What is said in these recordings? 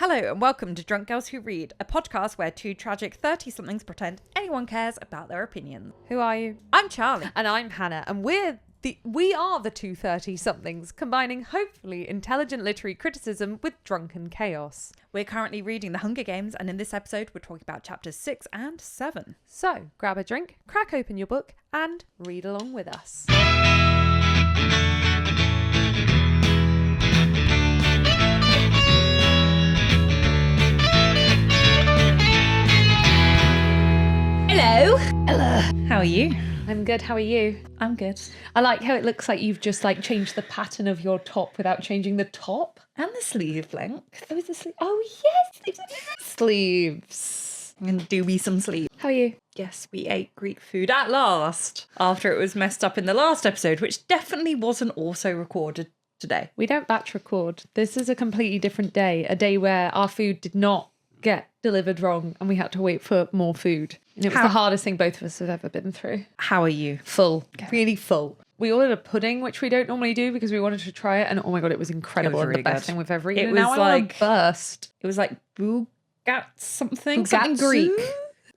Hello and welcome to Drunk Girls Who Read, a podcast where two tragic 30-somethings pretend anyone cares about their opinions. Who are you? I'm Charlie. And I'm Hannah, and we are the two 30-somethings, combining hopefully intelligent literary criticism with drunken chaos. We're currently reading The Hunger Games, and in this episode we're talking about chapters 6 and 7. So, grab a drink, crack open your book, and read along with us. Hello. Hello. How are you? I'm good, how are you? I'm good. I like how it looks like you've just changed the pattern of your top without changing the top. And the sleeve length. Oh, is the sleeve? Oh, yes, sleeves. I'm going to do me some sleeve. How are you? Yes, we ate Greek food at last, after it was messed up in the last episode, which definitely wasn't also recorded today. We don't batch record. This is a completely different day, a day where our food did not get delivered wrong and we had to wait for more food. And it was the hardest thing both of us have ever been through. How are you? Full. Okay. Really full. We ordered a pudding, which we don't normally do because we wanted to try it. And oh my God, it was incredible. It was really and the best good. thing we've ever eaten. It And was now like I want to burst. It was like bougat something Bugatsu? Greek.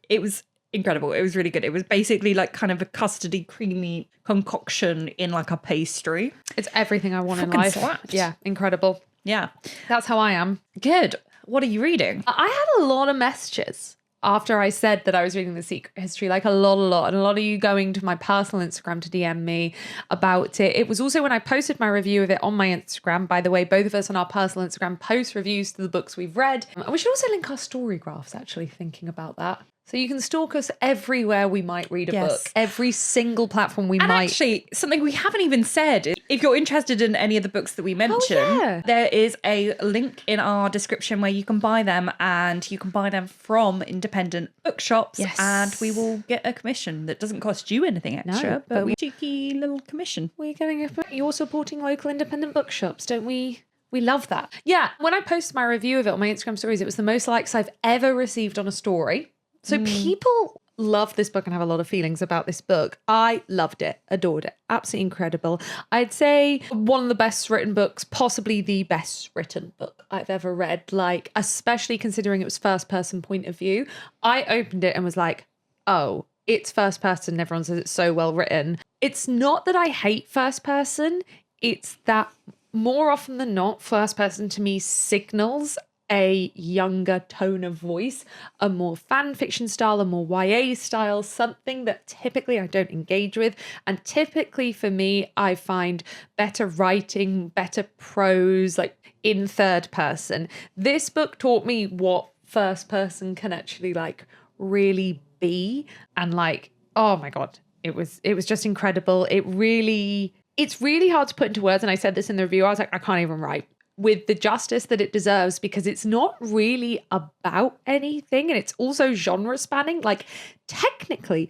It was incredible. It was really good. It was basically like kind of a custardy creamy concoction in like a pastry. It's everything I want in Fucking life. slapped. Yeah, incredible. Yeah. That's how I am. Good. What are you reading? I had a lot of messages after I said that I was reading The Secret History, like a lot. And a lot of you going to my personal Instagram to DM me about it. It was also when I posted my review of it on my Instagram. By the way, both of us on our personal Instagram post reviews to the books we've read. And we should also link our story graphs, actually, thinking about that. So you can stalk us everywhere we might read a book. Every single platform we might. And actually, something we haven't even said, if you're interested in any of the books that we mention, there is a link in our description where you can buy them, and you can buy them from independent bookshops, and we will get a commission that doesn't cost you anything extra, but we cheeky little commission. We're getting you're supporting local independent bookshops, don't we? We love that. Yeah, when I posted my review of it on my Instagram stories, it was the most likes I've ever received on a story. So people love this book and have a lot of feelings about this book. I loved it, adored it, absolutely incredible. I'd say one of the best written books, possibly the best written book I've ever read, like especially considering it was first person point of view. I opened it and was like, oh, it's first person. Everyone says it's so well written. It's not that I hate first person. It's that more often than not, first person to me signals a younger tone of voice, a more fan fiction style, a more YA style, something that typically I don't engage with. And typically for me, I find better writing, better prose, like in third person. This book taught me what first person can actually like really be. And like, oh my God, it was just incredible. It's really hard to put into words. And I said this in the review, I was like, I can't even write with the justice that it deserves, because it's not really about anything, and it's also genre spanning. Like technically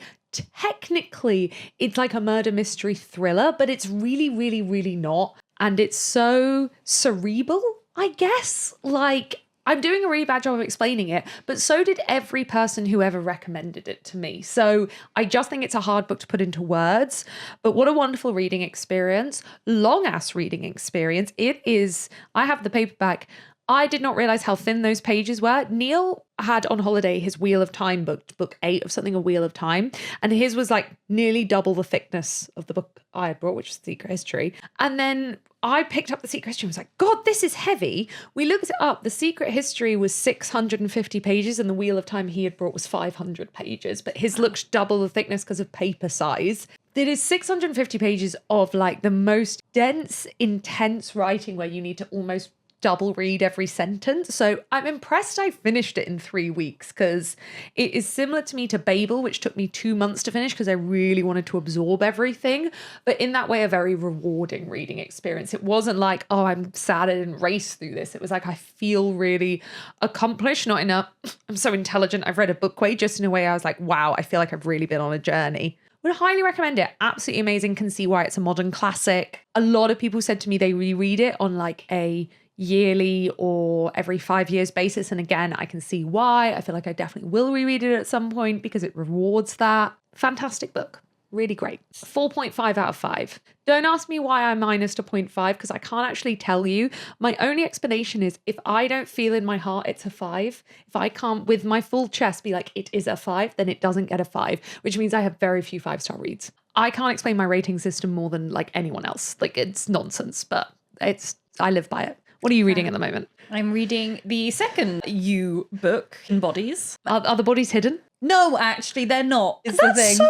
it's like a murder mystery thriller, but it's really not. And it's so cerebral, I guess. Like, I'm doing a really bad job of explaining it, but so did every person who ever recommended it to me. So I just think it's a hard book to put into words, but what a wonderful reading experience. Long ass reading experience. It is. I have the paperback. I did not realize how thin those pages were. Neil had on holiday his Wheel of Time book 8 of something, A Wheel of Time. And his was like nearly double the thickness of the book I had brought, which is Secret History. And then I picked up the Secret History and was like, God, this is heavy. We looked it up. The Secret History was 650 pages and the Wheel of Time he had brought was 500 pages. But his looks double the thickness because of paper size. It is 650 pages of like the most dense, intense writing where you need to almost double read every sentence. So I'm impressed I finished it in 3 weeks, because it is similar to me to Babel, which took me 2 months to finish because I really wanted to absorb everything. But in that way, a very rewarding reading experience. It wasn't like, oh, I'm sad I didn't race through this. It was like, I feel really accomplished, not in a, I'm so intelligent, I've read a book way, just in a way I was like, wow, I feel like I've really been on a journey. Would highly recommend it. Absolutely amazing. Can see why it's a modern classic. A lot of people said to me they reread it on like a yearly or every 5 years basis. And again, I can see why. I feel like I definitely will reread it at some point because it rewards that. Fantastic book. Really great. 4.5 out of 5. Don't ask me why I minused a 0.5 because I can't actually tell you. My only explanation is if I don't feel in my heart it's a 5, if I can't with my full chest be like it is a 5, then it doesn't get a 5, which means I have very few 5-star reads. I can't explain my rating system more than like anyone else. Like it's nonsense, but I live by it. What are you reading at the moment? I'm reading the second You book in Bodies. Are the bodies hidden? No, actually, they're not. Is the That's thing. so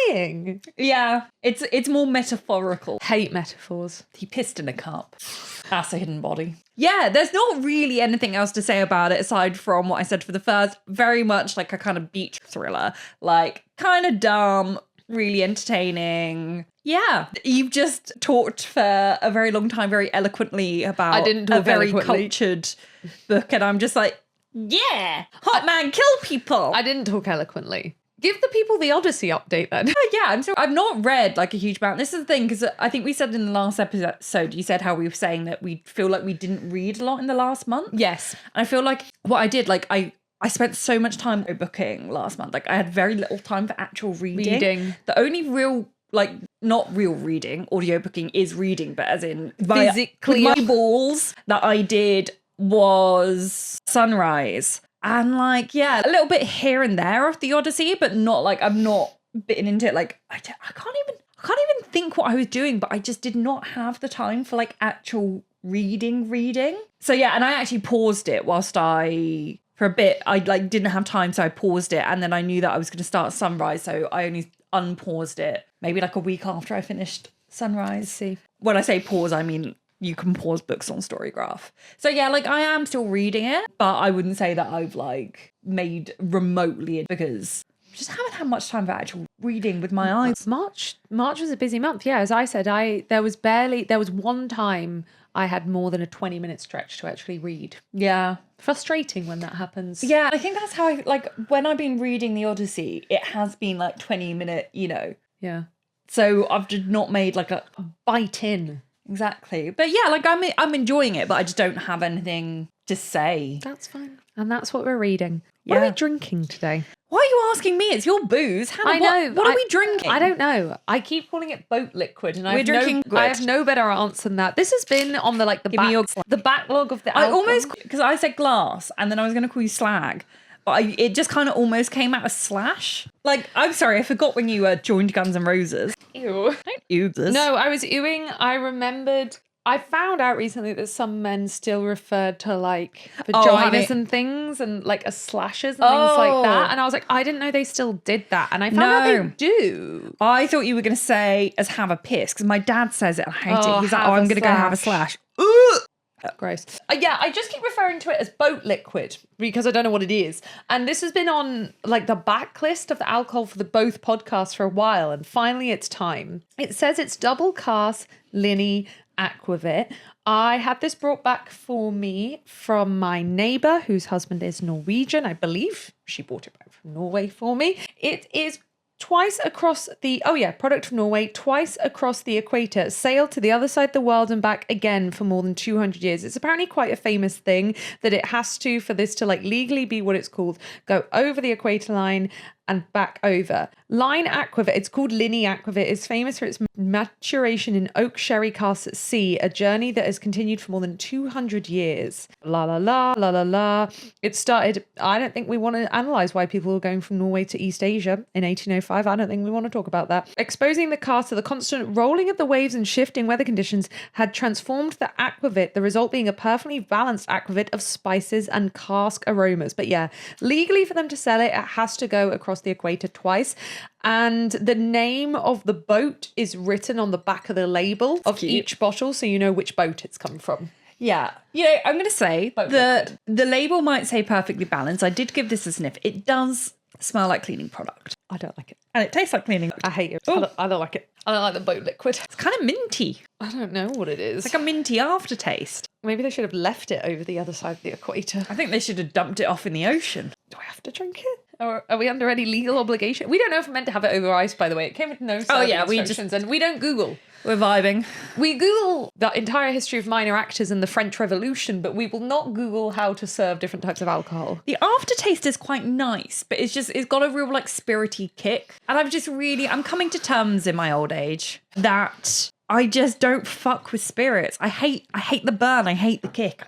annoying. Yeah, it's more metaphorical. Hate metaphors. He pissed in a cup. That's a hidden body. Yeah, there's not really anything else to say about it aside from what I said for the first. Very much like a kind of beach thriller. Like, kind of dumb, really entertaining. Yeah, you've just talked for a very long time very eloquently about I didn't talk a very eloquently. cultured book, and I'm just like, yeah, hot man kill people. I didn't talk eloquently. Give the people the Odyssey update then. Yeah, I've not read like a huge amount. This is the thing, because I think we said in the last episode, you said how we were saying that we feel like we didn't read a lot in the last month. Yes. And I feel like what I did, like I spent so much time booking last month. Like I had very little time for actual reading. The only real, like not real reading, audiobooking is reading, but as in Physically. with my balls that I did was Sunrise. And like, yeah, a little bit here and there of the Odyssey, but not like, I'm not bitten into it. Like I can't even think what I was doing, but I just did not have the time for like actual reading. So yeah, and I actually paused it whilst for a bit, I like didn't have time, so I paused it, and then I knew that I was going to start Sunrise, so I only unpaused it maybe like a week after I finished Sunrise. See. When I say pause, I mean you can pause books on Storygraph. So yeah, like I am still reading it, but I wouldn't say that I've like made remotely, because I just haven't had much time for actual reading with my eyes. March was a busy month. Yeah, as I said, there was one time I had more than a 20-minute stretch to actually read. Yeah. Frustrating when that happens. Yeah, I think that's how when I've been reading the Odyssey, it has been like 20-minute, Yeah. So I've just not made like a Bite in. Exactly. But yeah, like I'm enjoying it, but I just don't have anything to say. That's fine. And that's what we're reading. What are Yeah. we drinking today? Why are you asking me? It's your booze. Hannah, I know. What are we drinking? I don't know. I keep calling it boat liquid, and We're drinking I have no better answer than that. This has been on the Give me your- the backlog of the I album. almost, because I said glass and then I was going to call you slag, but it just kind of almost came out as slash. Like, I'm sorry, I forgot when you joined Guns N' Roses. Ew. Don't ew this. No, I was ewing. I remembered. I found out recently that some men still referred to like vaginas and things and like as slashes and things like that. And I was like, I didn't know they still did that. And I found out they do. I thought you were going to say as have a piss, because my dad says it. I hate it. He's like, have I'm a going to go have a slash. slash. Ugh. Gross. Yeah, I just keep referring to it as boat liquid because I don't know what it is. And this has been on like the backlist of the alcohol for the both podcasts for a while. And finally it's time. It says it's double cask Linny Aquavit. I had this brought back for me from my neighbour whose husband is Norwegian. I believe she brought it back from Norway for me. It is twice across the, product from Norway, twice across the equator, sailed to the other side of the world and back again for more than 200 years. It's apparently quite a famous thing that it has to, for this to like legally be what it's called, go over the equator line and back over. Line Aquavit, it's called Linny Aquavit, is famous for its maturation in oak sherry casks at sea, a journey that has continued for more than 200 years. La la la, la la la. It started, I don't think we want to analyse why people were going from Norway to East Asia in 1805. I don't think we want to talk about that. Exposing the cask to the constant rolling of the waves and shifting weather conditions had transformed the aquavit, the result being a perfectly balanced aquavit of spices and cask aromas. But yeah, legally for them to sell it, it has to go across the equator twice. And the name of the boat is written on the back of the label of each bottle, so you know which boat it's come from. Yeah. I'm going to say the label might say perfectly balanced. I did give this a sniff. It does smell like cleaning product. I don't like it. And it tastes like cleaning. I hate it. Oh. I don't like it. I don't like the boat liquid. It's kind of minty. I don't know what it is. It's like a minty aftertaste. Maybe they should have left it over the other side of the equator. I think they should have dumped it off in the ocean. Do I have to drink it? Or are we under any legal obligation? We don't know if we're meant to have it over ice, by the way. It came with no serving instructions, and we don't Google. We're vibing. We Google the entire history of minor actors and the French Revolution, but we will not Google how to serve different types of alcohol. The aftertaste is quite nice, but it's got a real like spirity kick. And I'm coming to terms in my old age that I just don't fuck with spirits. I hate the burn. I hate the kick.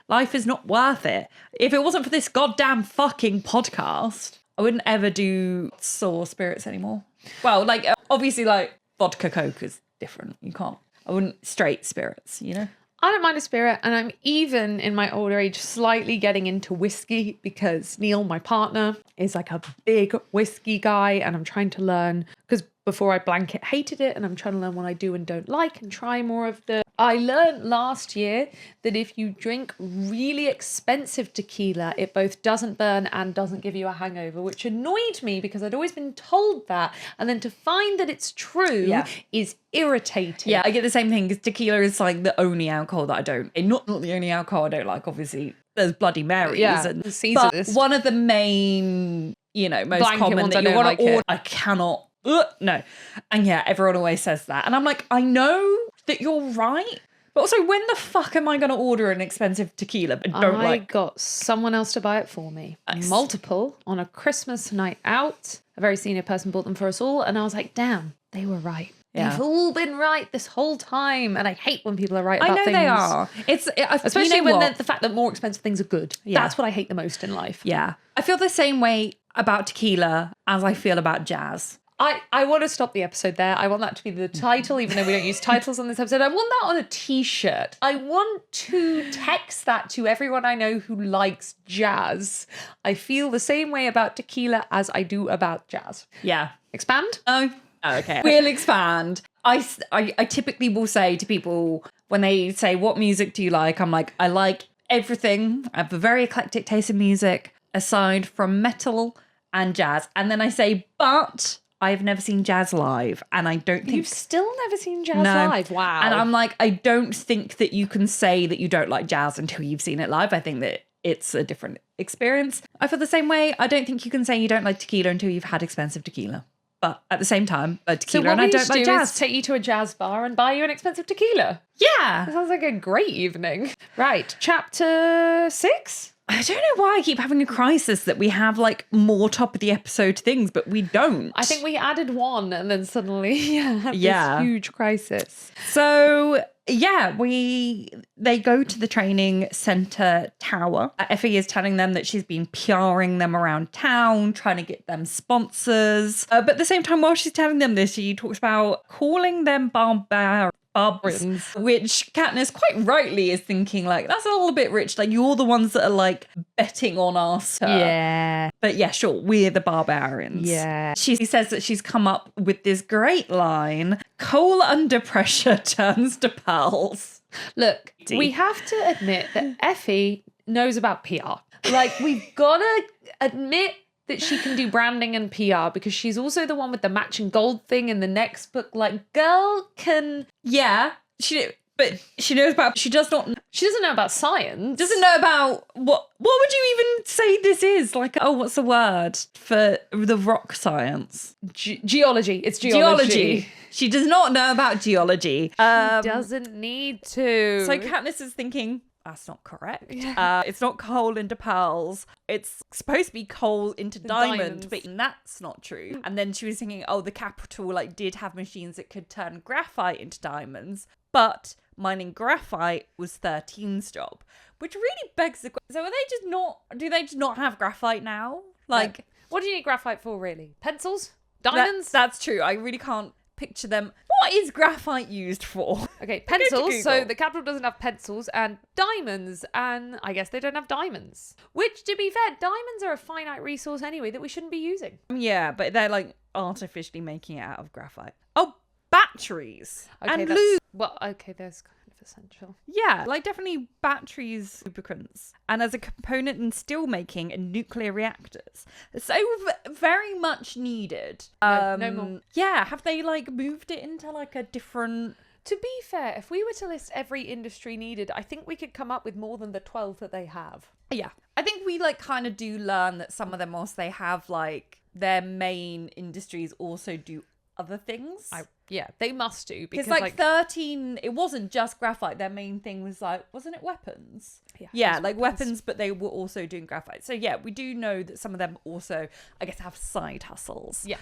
Life is not worth it. If it wasn't for this goddamn fucking podcast, I wouldn't ever do sour spirits anymore. Well, like obviously like vodka Coke is different. I wouldn't straight spirits, you know? I don't mind a spirit, and I'm even in my older age slightly getting into whiskey because Neil, my partner, is like a big whiskey guy, and I'm trying to learn, because before I blanket hated it, and I'm trying to learn what I do and don't like and try more of the... I learned last year that if you drink really expensive tequila, it both doesn't burn and doesn't give you a hangover, which annoyed me because I'd always been told that. And then to find that it's true is irritating. Yeah, I get the same thing because tequila is like the only alcohol that I don't... Not the only alcohol I don't like, obviously. There's Bloody Marys and Caesars. But one of the main, most blanket common ones that I you don't want to like order. I cannot... no. And yeah, everyone always says that. And I'm like, I know that you're right. But also, when the fuck am I going to order an expensive tequila but I got someone else to buy it for me. Nice. Multiple on a Christmas night out. A very senior person bought them for us all. And I was like, damn, they were right. Yeah. They've all been right this whole time. And I hate when people are right about I know things. they are. Especially when the fact that more expensive things are good. Yeah. That's what I hate the most in life. Yeah. I feel the same way about tequila as I feel about jazz. I want to stop the episode there. I want that to be the title, even though we don't use titles on this episode. I want that on a t-shirt. I want to text that to everyone I know who likes jazz. I feel the same way about tequila as I do about jazz. Yeah. Expand? Oh, okay. We'll expand. I typically will say to people when they say, what music do you like? I'm like, I like everything. I have a very eclectic taste in music aside from metal and jazz. And then I say, but... I've never seen jazz live, and I don't think... You've still never seen jazz live? Wow. And I'm like, I don't think that you can say that you don't like jazz until you've seen it live. I think that it's a different experience. I feel the same way. I don't think you can say you don't like tequila until you've had expensive tequila. But at the same time, tequila and I don't like jazz. Is take you to a jazz bar and buy you an expensive tequila. Yeah. That sounds like a great evening. Right, chapter 6? I don't know why I keep having a crisis that we have like more top of the episode things, but we don't. I think we added one and then suddenly had this huge crisis. So yeah, they go to the training centre tower. Effie is telling them that she's been PRing them around town, trying to get them sponsors. But at the same time, while she's telling them this, she talks about calling them barbs, which Katniss quite rightly is thinking like, that's a little bit rich. Like, you're the ones that are like betting on us. Yeah. But yeah, sure, we're the barbarians. Yeah. She says that she's come up with this great line, coal under pressure turns to pearls. Look, we have to admit that Effie knows about PR. Like, we've got to admit that she can do branding and PR because she's also the one with the matching gold thing in the next book. Like, girl can... Yeah, but she knows about... She doesn't know about science. Doesn't know about... What would you even say this is? Like, what's the word for the rock science? Geology. It's geology. She does not know about geology. She doesn't need to. So Katniss is thinking... That's not correct. Yeah. It's not coal into pearls. It's supposed to be coal into diamond, but that's not true. And then she was thinking, the Capitol did have machines that could turn graphite into diamonds, but mining graphite was 13's job, which really begs the question. So do they just not have graphite now? Like, no. What do you need graphite for, really? Pencils? Diamonds? That's true. I really can't picture them. What is graphite used for? Okay, pencils. So the Capitol doesn't have pencils, and diamonds, and I guess they don't have diamonds. Which, to be fair, diamonds are a finite resource anyway that we shouldn't be using. Yeah, but they're like artificially making it out of graphite. Oh, batteries and lube. Well, okay, there's kind of essential. Yeah, definitely batteries, lubricants, and as a component in steel making and nuclear reactors. So very much needed. No more. Yeah, have they moved it into a different... To be fair, if we were to list every industry needed, I think we could come up with more than the 12 that they have. Yeah. I think we like kind of do learn that some of them also, they have like their main industries also do other things. Yeah, they must do. Because like 13, it wasn't just graphite. Their main thing was like, wasn't it weapons? Yeah, like weapons, but they were also doing graphite. So yeah, we do know that some of them also, I guess, have side hustles. Yeah.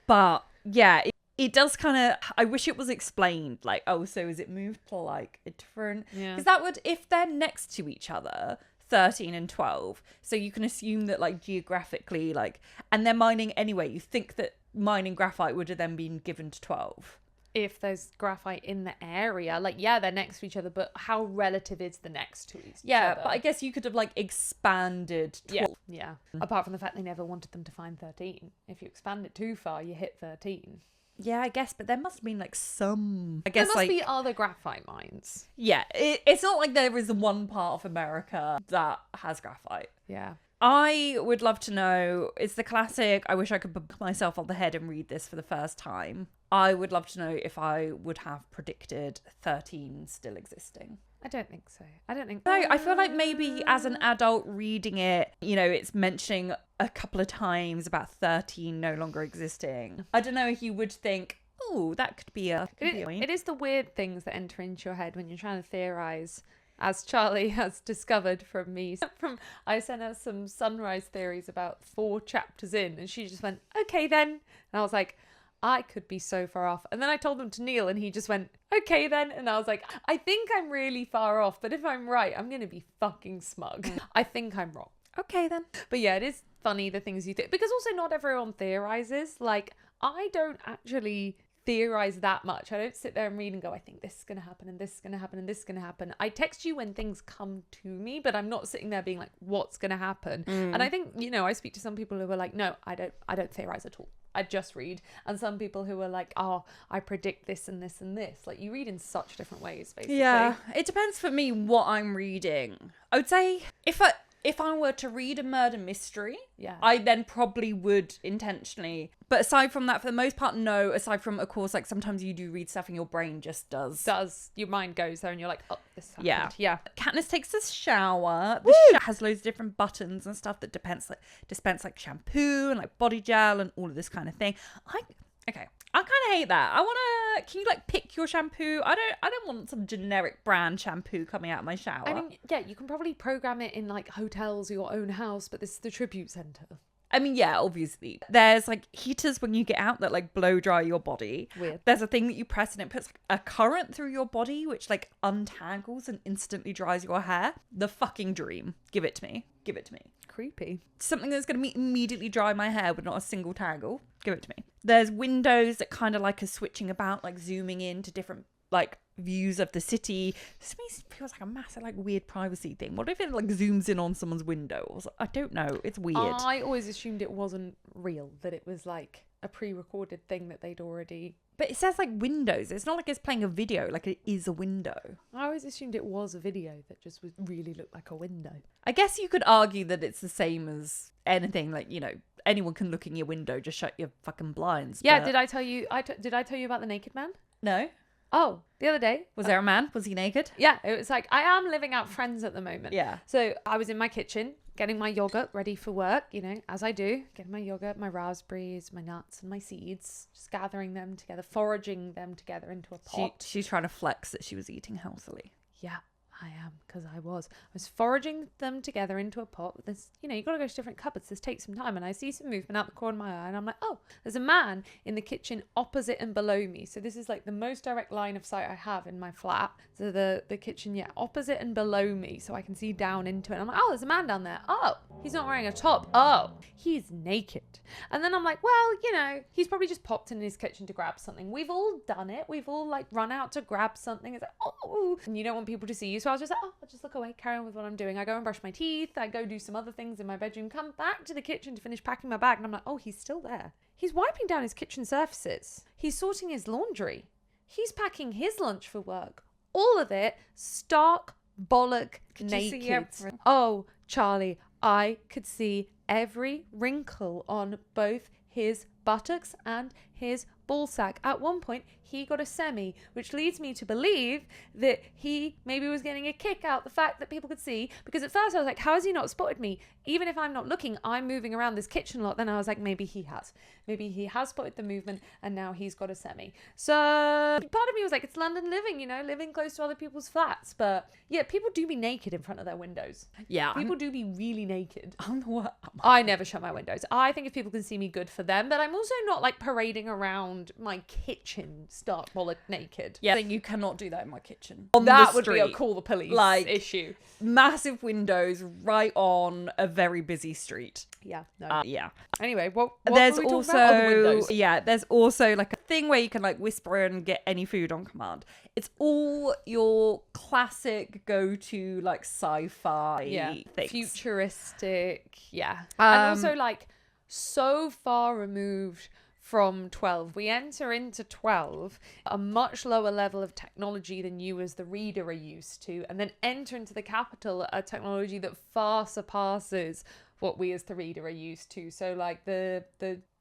But yeah, it does kind of, I wish it was explained, like, oh, so is it moved to like a different, because that would, if they're next to each other, 13 and 12, so you can assume that like geographically, like, and they're mining anyway, you think that mining graphite would have then been given to 12. If there's graphite in the area, like, yeah, they're next to each other, but how relative is the next to each other? Yeah, but I guess you could have like expanded 12. Yeah. Apart from the fact they never wanted them to find 13. If you expand it too far, you hit 13. Yeah, I guess, but there must have been like some, I guess, there must be other graphite mines. Yeah, it's not like there is one part of America that has graphite. Yeah. I would love to know, it's the classic, I wish I could put myself on the head and read this for the first time. I would love to know if I would have predicted 13 still existing. I don't think so. No, I feel like maybe as an adult reading it, you know, it's mentioning a couple of times about 13 no longer existing. I don't know if you would think, oh, that could be a... It is the weird things that enter into your head when you're trying to theorize, as Charlie has discovered from me. I sent her some sunrise theories about 4 chapters in, and she just went, okay then. And I was like, I could be so far off. And then I told them to Neil, and he just went, okay then. And I was like, I think I'm really far off, but if I'm right, I'm going to be fucking smug. I think I'm wrong. Okay then. But yeah, it is funny the things you think, because also not everyone theorizes. Like, I don't actually theorize that much. I don't sit there and read and go, I think this is going to happen and this is going to happen and this is going to happen. I text you when things come to me, but I'm not sitting there being like, what's going to happen? And I think, you know, I speak to some people who are like, no, I don't theorize at all. I just read. And some people who are like, oh, I predict this and this and this. Like, you read in such different ways, basically. Yeah, it depends for me what I'm reading. I would say if I were to read a murder mystery, I then probably would intentionally. But aside from that, for the most part, no. Aside from, of course, like sometimes you do read stuff and your brain just does. Your mind goes there and you're like, oh, this happened. Yeah. Katniss takes a shower. The shower has loads of different buttons and stuff that dispense like shampoo and like body gel and all of this kind of thing. I kind of hate that. Can you like pick your shampoo? I don't want some generic brand shampoo coming out of my shower. I mean, yeah, you can probably program it in like hotels or your own house, but this is the tribute centre. I mean, yeah, obviously. There's like heaters when you get out that like blow dry your body. Weird. There's a thing that you press and it puts like, a current through your body, which like untangles and instantly dries your hair. The fucking dream. Give it to me. Creepy. Something that's going to immediately dry my hair with not a single tangle. Give it to me. There's windows that kind of like are switching about, like zooming into different like views of the city. This to me feels like a massive like weird privacy thing. What if it like zooms in on someone's window? Or I don't know. It's weird. I always assumed it wasn't real, that it was like a pre-recorded thing that they'd already... But it says like windows. It's not like it's playing a video. Like it is a window. I always assumed it was a video that just really looked like a window. I guess you could argue that it's the same as anything. Like, you know, anyone can look in your window. Just shut your fucking blinds. Yeah. But... Did I tell you about the naked man? No. Oh, the other day. Was there a man? Was he naked? Yeah. It was like, I am living out Friends at the moment. Yeah. So I was in my kitchen getting my yogurt ready for work, you know, as I do. Getting my yogurt, my raspberries, my nuts and my seeds. Just gathering them together, foraging them together into a pot. She's trying to flex that she was eating healthily. Yeah. I am, because I was foraging them together into a pot. This, you know, you got to go to different cupboards. This takes some time. And I see some movement out the corner of my eye. And I'm like, oh, there's a man in the kitchen opposite and below me. So this is like the most direct line of sight I have in my flat. So the kitchen, yeah, opposite and below me. So I can see down into it. And I'm like, oh, there's a man down there. Oh, he's not wearing a top. Oh, he's naked. And then I'm like, well, you know, he's probably just popped in his kitchen to grab something. We've all done it. We've all like run out to grab something. It's like, oh, and you don't want people to see you. So I was just like, oh, I'll just look away, carry on with what I'm doing. I go and brush my teeth. I go do some other things in my bedroom, come back to the kitchen to finish packing my bag. And I'm like, oh, he's still there. He's wiping down his kitchen surfaces. He's sorting his laundry. He's packing his lunch for work. All of it stark bollock naked. Oh, Charlie, I could see every wrinkle on both his buttocks and his ballsack. At one point, he got a semi, which leads me to believe that he maybe was getting a kick out the fact that people could see, because at first I was like, how has he not spotted me? Even if I'm not looking, I'm moving around this kitchen a lot. Then I was like, maybe he has. Maybe he has spotted the movement and now he's got a semi. So part of me was like, it's London living, you know, living close to other people's flats. But yeah, people do be naked in front of their windows. Yeah. People do be really naked. What? I never shut my windows. I think if people can see me, good for them. But I'm also not like parading around my kitchen stark bollock naked. Yeah, you cannot do that in my kitchen. That would be a call the police issue. Massive windows right on a very busy street. Yeah. No. Yeah. Anyway, what There's were we talking about? Oh, the windows. there's also like a thing where you can like whisper and get any food on command. It's all your classic go-to like sci-fi things. Futuristic. Yeah. And also like so far removed from 12. We enter into 12, a much lower level of technology than you as the reader are used to, and then enter into the capital, a technology that far surpasses what we as the reader are used to. So like the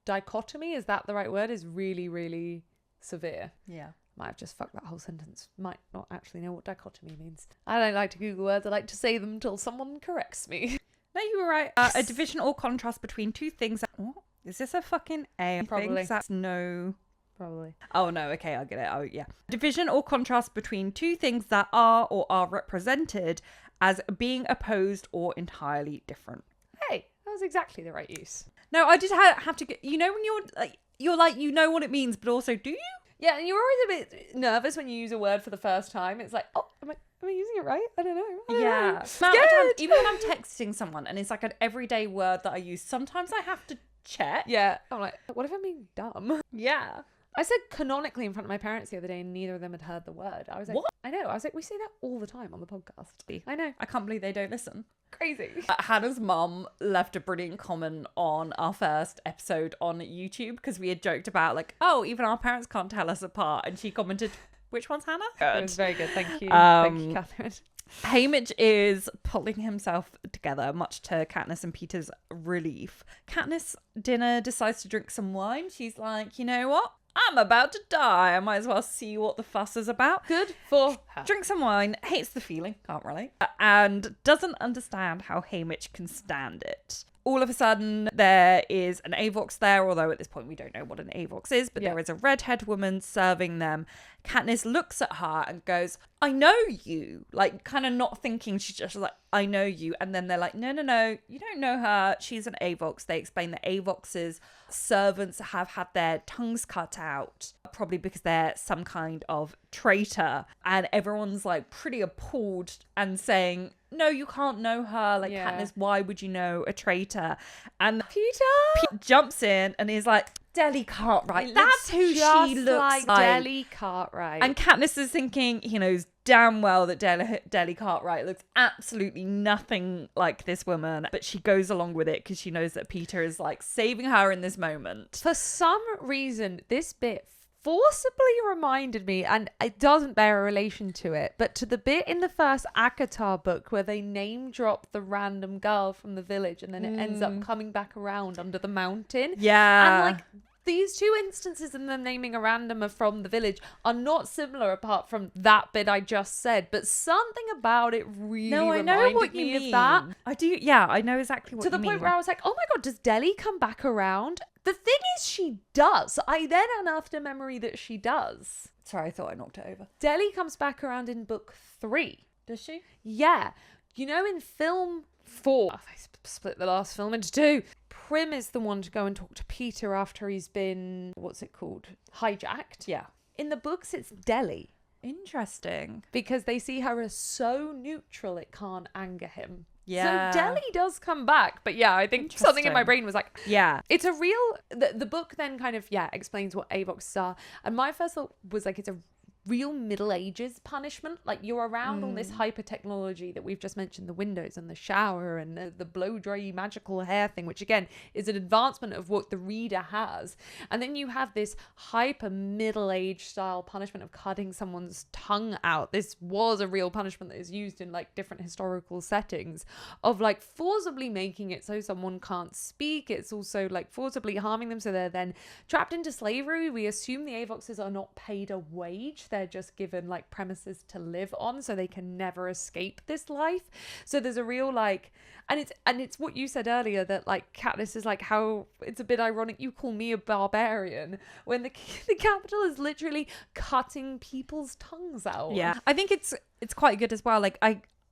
dichotomy, is that the right word, is really, really severe. Yeah. Might have just fucked that whole sentence. Might not actually know what dichotomy means. I don't like to Google words. I like to say them until someone corrects me. No, you were right. A division or contrast between two things. What? Is this a fucking A? Probably. That's no. Probably. Oh, no. Okay, I get it. Oh, yeah. Division or contrast between two things that are or are represented as being opposed or entirely different. Hey, that was exactly the right use. No, I just have to get, you know, when you're like, you know what it means, but also do you? Yeah, and you're always a bit nervous when you use a word for the first time. It's like, oh, am I using it right? I don't know. I don't know. Times, even when I'm texting someone and it's like an everyday word that I use, sometimes I have to check. Yeah. I'm like, what if I'm being dumb? Yeah. I said canonically in front of my parents the other day and neither of them had heard the word. I was like, what? I know. I was like, we say that all the time on the podcast. I know. I can't believe they don't listen. Crazy. Hannah's mum left a brilliant comment on our first episode on YouTube because we had joked about like, oh, even our parents can't tell us apart. And she commented, which one's Hannah? It was very good. Thank you. Thank you, Catherine. Hamish is pulling himself together, much to Katniss and Peeta's relief. Katniss dinner decides to drink some wine. She's like, you know what? I'm about to die. I might as well see what the fuss is about. Good for her. Drinks some wine, hates the feeling, can't relate, and doesn't understand how Hamish can stand it. All of a sudden, there is an avox there, although at this point we don't know what an avox is, but there is a redhead woman serving them. Katniss looks at her and goes, I know you. Like, kind of not thinking, she's just like, I know you. And then they're like, no, you don't know her. She's an avox. They explain that avox's servants have had their tongues cut out, probably because they're some kind of traitor. And everyone's like pretty appalled and saying, no, you can't know her. Like, Katniss, why would you know a traitor? And Peeta jumps in and is like, Deli Cartwright. That's who she looks like. Deli Cartwright. And Katniss is thinking, he knows damn well that Deli Cartwright looks absolutely nothing like this woman, but she goes along with it because she knows that Peeta is like saving her in this moment. For some reason, this bit forcibly reminded me, and it doesn't bear a relation to it, but to the bit in the first ACOTAR book where they name drop the random girl from the village and then it ends up coming back around under the mountain. Yeah. And like, these two instances in them naming a randomer from the village are not similar apart from that bit I just said, but something about it really reminded me of that. I do, yeah, I know exactly what you mean. To the point where I was like, oh my god, does Deli come back around? The thing is, she does. I then unearthed a memory that she does. Sorry, I thought I knocked it over. Deli comes back around in book 3. Does she? Yeah. You know, in film 4, they split the last film into 2. Prim is the one to go and talk to Peeta after he's been, what's it called? Hijacked. Yeah. In the books, it's Deli. Interesting. Because they see her as so neutral it can't anger him. Yeah. So Deli does come back. But yeah, I think something in my brain was like, yeah. It's a real, the book then kind of, explains what avox are. And my first thought was like, it's a real Middle Ages punishment. Like, you're around all this hyper technology that we've just mentioned, the windows and the shower and the blow dry magical hair thing, which again is an advancement of what the reader has. And then you have this hyper Middle Age style punishment of cutting someone's tongue out. This was a real punishment that is used in like different historical settings, of like forcibly making it so someone can't speak. It's also like forcibly harming them, so they're then trapped into slavery. We assume the avoxes are not paid a wage, they're just given like premises to live on, so they can never escape this life. So there's a real like, and it's what you said earlier, that like Katniss is like, how it's a bit ironic you call me a barbarian when the capital is literally cutting people's tongues out. Yeah, I think it's quite good as well. Like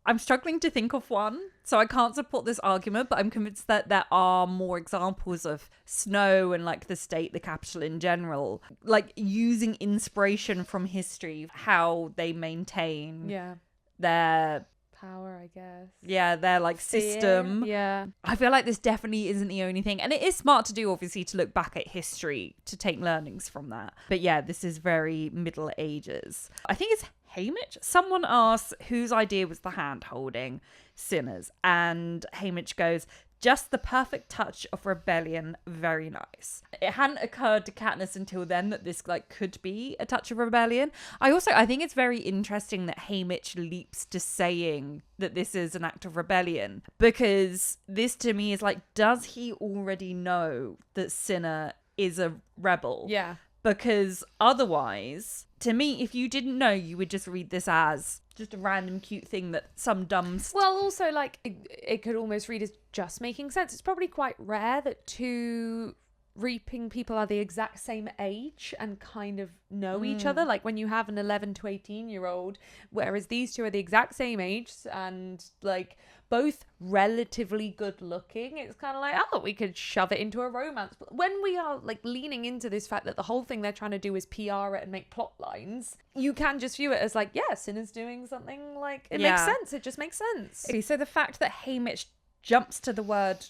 I'm struggling to think of one, so I can't support this argument, but I'm convinced that there are more examples of Snow and like the state, the capital in general, like using inspiration from history, how they maintain their power, I guess. Yeah, their like system. Yeah. I feel like this definitely isn't the only thing. And it is smart to do, obviously, to look back at history, to take learnings from that. But yeah, this is very Middle Ages. I think it's Haymitch. Someone asks whose idea was the hand holding Sinners. And Haymitch goes, just the perfect touch of rebellion, very nice. It hadn't occurred to Katniss until then that this like could be a touch of rebellion. I think it's very interesting that Haymitch leaps to saying that this is an act of rebellion, because this to me is like, does he already know that Cinna is a rebel? Yeah. Because otherwise, to me, if you didn't know, you would just read this as just a random cute thing that some dumb... Well, also, like, it could almost read as just making sense. It's probably quite rare that two reaping people are the exact same age and kind of know each other. Like, when you have an 11 to 18-year-old, whereas these two are the exact same age and, like, both relatively good looking, it's kind of like, oh, we could shove it into a romance. But when we are like leaning into this fact that the whole thing they're trying to do is PR it and make plot lines, you can just view it as like, yeah, Cinna's doing something, like, it makes sense. It just makes sense. Okay, so the fact that Haymitch jumps to the word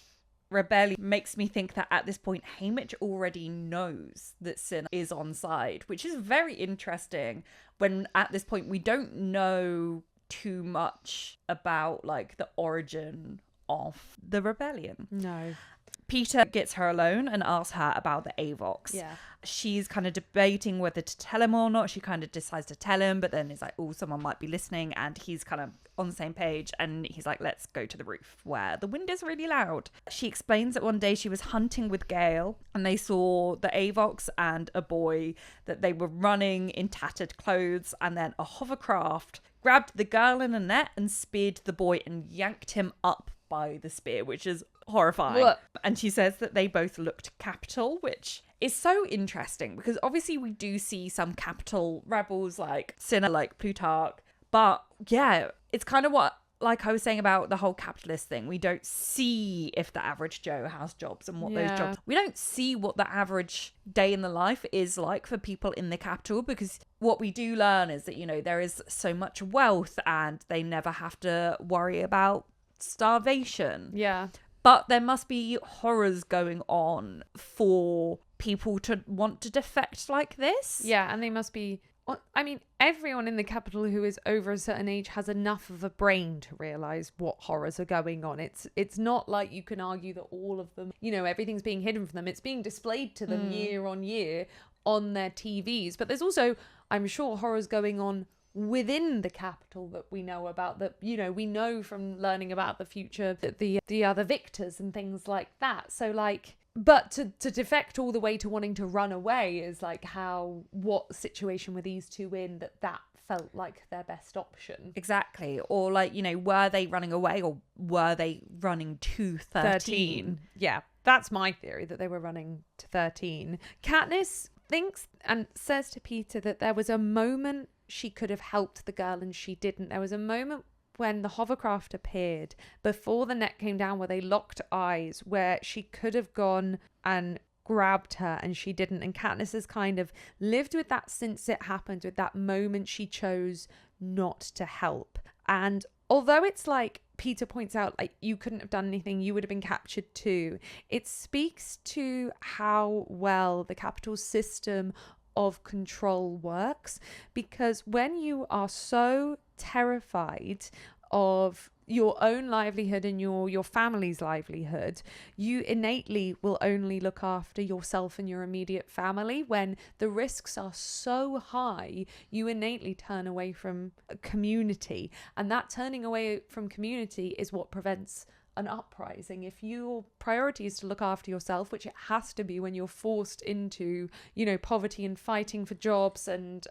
rebellion makes me think that at this point Haymitch already knows that Cinna is on side, which is very interesting when at this point we don't know too much about like the origin of the rebellion. No. Peeta gets her alone and asks her about the avox. Yeah. She's kind of debating whether to tell him or not. She kind of decides to tell him, but then it's like, oh, someone might be listening, and he's kind of on the same page, and he's like, let's go to the roof where the wind is really loud. She explains that one day she was hunting with Gale and they saw the avox and a boy, that they were running in tattered clothes, and then a hovercraft grabbed the girl in a net and speared the boy and yanked him up by the spear, which is horrifying. What? And she says that they both looked capital, which is so interesting because obviously we do see some capital rebels like Cinna, like Plutarch, but yeah, it's kind of what, like I was saying about the whole capitalist thing, we don't see if the average Joe has jobs and what those jobs, we don't see what the average day in the life is like for people in the capital, because what we do learn is that, you know, there is so much wealth and they never have to worry about starvation. Yeah. But there must be horrors going on for people to want to defect like this. Yeah, and they must be... Well, I mean, everyone in the capital who is over a certain age has enough of a brain to realise what horrors are going on. It's not like you can argue that all of them, you know, everything's being hidden from them. It's being displayed to them year on year on their TVs. But there's also, I'm sure, horrors going on within the capital that we know about, that, you know, we know from learning about the future, that the other victors and things like that. So like, but to defect all the way to wanting to run away is like what situation were these two in that felt like their best option. Exactly. Or like, you know, were they running away or were they running to 13? Yeah, that's my theory, that they were running to 13. Katniss thinks and says to Peeta that there was a moment she could have helped the girl and she didn't. There was a moment when the hovercraft appeared before the net came down where they locked eyes, where she could have gone and grabbed her and she didn't. And Katniss has kind of lived with that since it happened, with that moment she chose not to help. And although it's like Peeta points out, like, you couldn't have done anything, you would have been captured too, it speaks to how well the capital system of control works, because when you are so terrified of your own livelihood and your family's livelihood, you innately will only look after yourself and your immediate family. When the risks are so high, you innately turn away from community, and that turning away from community is what prevents an uprising. If your priority is to look after yourself, which it has to be when you're forced into, you know, poverty and fighting for jobs and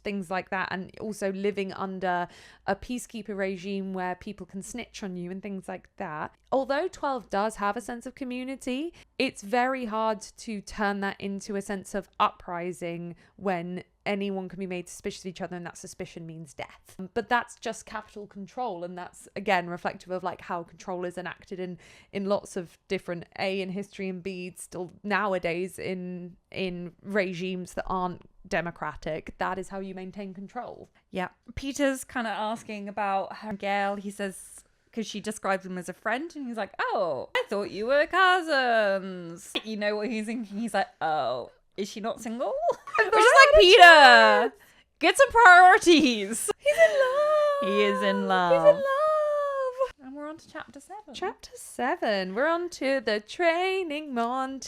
things like that, and also living under a peacekeeper regime where people can snitch on you and things like that. Although 12 does have a sense of community, it's very hard to turn that into a sense of uprising when anyone can be made suspicious of each other, and that suspicion means death. But that's just capital control, and that's again reflective of like how control is enacted in lots of different in history, and B still nowadays in regimes that aren't democratic. That is how you maintain control. Yeah. Peter's kind of asking about her Gail. He says, because she describes him as a friend, and he's like, oh, I thought you were cousins. You know what he's thinking? He's like, oh, is she not single? Which is like, Peter, get some priorities. He's in love. He is in love. He's in love. And we're on to chapter 7. Chapter 7. We're on to the training montage.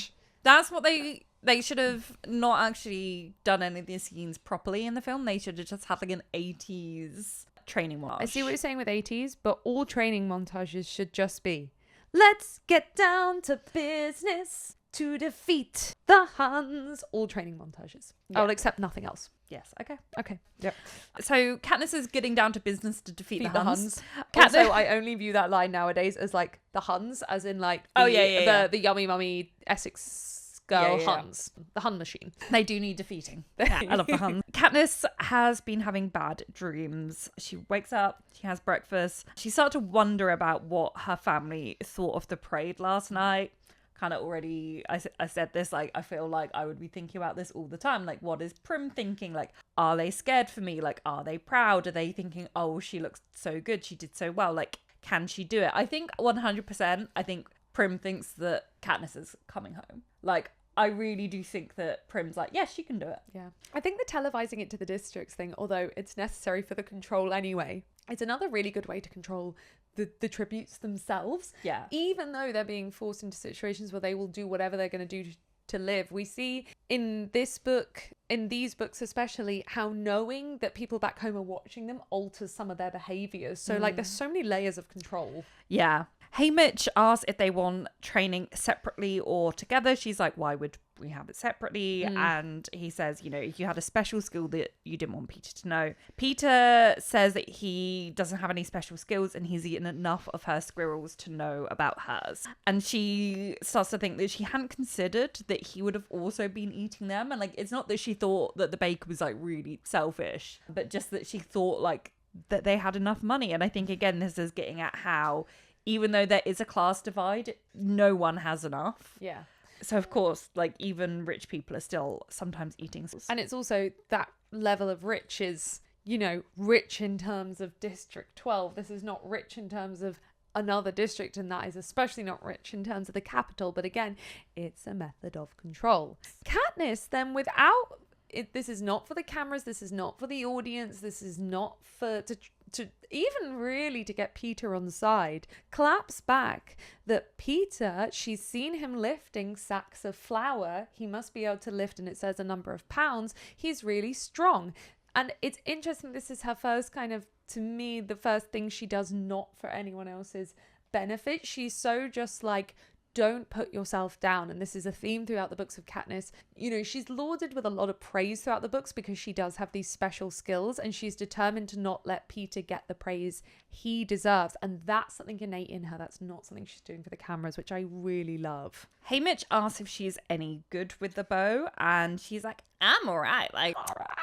Boom. That's what they should have not actually done any of these scenes properly in the film. They should have just had like an 80s training montage. I see what you're saying with 80s, but all training montages should just be, let's get down to business to defeat the Huns. All training montages. Yeah. I'll accept nothing else. Yes, okay. Okay. Yep. So Katniss is getting down to business to defeat the Huns. Also, I only view that line nowadays as like the Huns, as in like the yummy mummy Essex girl Huns. The Hun machine. They do need defeating. Yeah, I love the Huns. Katniss has been having bad dreams. She wakes up, she has breakfast. She starts to wonder about what her family thought of the parade last night. Kind of already, I said this, like, I feel like I would be thinking about this all the time. Like, what is Prim thinking? Like, are they scared for me? Like, are they proud? Are they thinking, oh, she looks so good, she did so well, like, can she do it? I think 100%, I think Prim thinks that Katniss is coming home. Like, I really do think that Prim's like, yes, she can do it. Yeah. I think the televising it to the districts thing, although it's necessary for the control anyway, it's another really good way to control the tributes themselves. Yeah. Even though they're being forced into situations where they will do whatever they're going to do to live. We see in this book, in these books especially, how knowing that people back home are watching them alters some of their behaviors. So like there's so many layers of control. Yeah. Haymitch asks if they want training separately or together. She's like, why would we have it separately? And he says, you know, if you had a special skill that you didn't want Peeta to know. Peeta says that he doesn't have any special skills and he's eaten enough of her squirrels to know about hers. And she starts to think that she hadn't considered that he would have also been eating them. And like, it's not that she thought that the baker was like really selfish, but just that she thought like that they had enough money. And I think, again, this is getting at how even though there is a class divide, no one has enough. Yeah. So, of course, like, even rich people are still sometimes eating. And it's also that level of rich is, you know, rich in terms of District 12. This is not rich in terms of another district, and that is especially not rich in terms of the capital. But again, it's a method of control. Katniss, then, without... this is not for the cameras, this is not for the audience, this is not for... to even really to get Peeta on side, claps back that Peeta, she's seen him lifting sacks of flour. He must be able to lift, and it says a number of pounds. He's really strong. And it's interesting, this is her first kind of, to me, the first thing she does not for anyone else's benefit. She's so just like, don't put yourself down. And this is a theme throughout the books of Katniss. You know, she's lauded with a lot of praise throughout the books because she does have these special skills, and she's determined to not let Peeta get the praise he deserves. And that's something innate in her. That's not something she's doing for the cameras, which I really love. Haymitch asks if she's any good with the bow, and she's like, I'm all right, like,